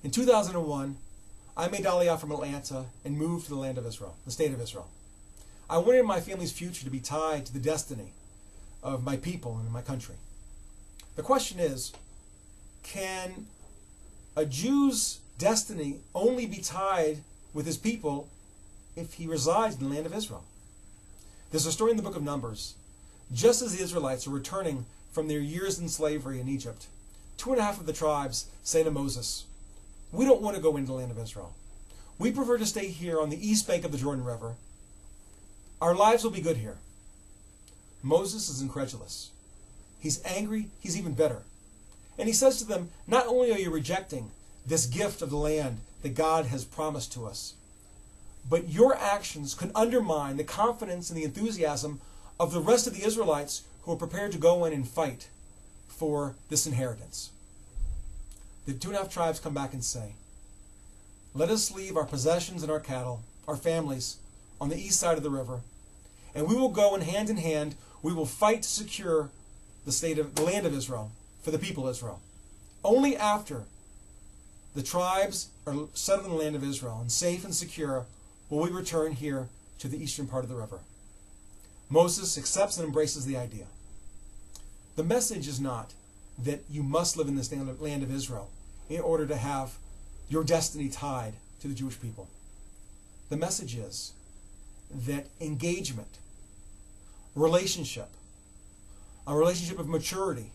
In 2001, I made Aliyah from Atlanta and moved to the land of Israel, the state of Israel. I wanted my family's future to be tied to the destiny of my people and my country. The question is, can a Jew's destiny only be tied with his people if he resides in the land of Israel? There's a story in the book of Numbers. Just as the Israelites are returning from their years in slavery in Egypt, 2.5 of the tribes say to Moses, "We don't want to go into the land of Israel. We prefer to stay here on the east bank of the Jordan River. Our lives will be good here." Moses is incredulous. He's angry. He's even bitter. And he says to them, "Not only are you rejecting this gift of the land that God has promised to us, but your actions could undermine the confidence and the enthusiasm of the rest of the Israelites who are prepared to go in and fight for this inheritance." The 2.5 tribes come back and say, "Let us leave our possessions and our cattle, our families, on the east side of the river, and we will go in hand, we will fight to secure the land of Israel for the people of Israel. Only after the tribes are settled in the land of Israel and safe and secure will we return here to the eastern part of the river." Moses accepts and embraces the idea. The message is not that you must live in this land of Israel in order to have your destiny tied to the Jewish people. The message is that engagement, relationship, a relationship of maturity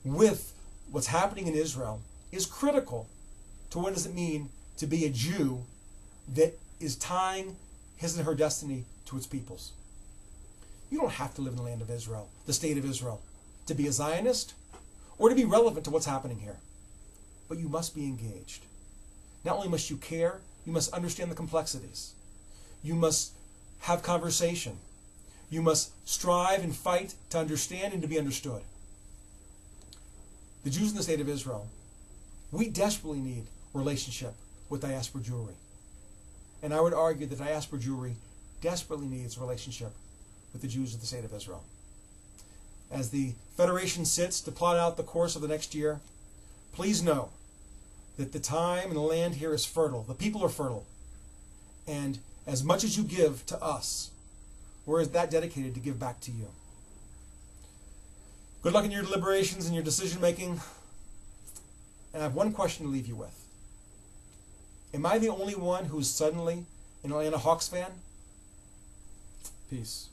with what's happening in Israel is critical to what does it mean to be a Jew that is tying his and her destiny to its peoples. You don't have to live in the land of Israel, the state of Israel, to be a Zionist or to be relevant to what's happening here. But you must be engaged. Not only must you care, you must understand the complexities. You must have conversation. You must strive and fight to understand and to be understood. The Jews in the state of Israel, we desperately need relationship with diaspora Jewry. And I would argue that diaspora Jewry desperately needs a relationship with the Jews of the state of Israel. As the Federation sits to plot out the course of the next year, please know that the time and the land here is fertile. The people are fertile. And as much as you give to us, we're that dedicated to give back to you. Good luck in your deliberations and your decision making. And I have one question to leave you with. Am I the only one who's suddenly an Atlanta Hawks fan? Peace.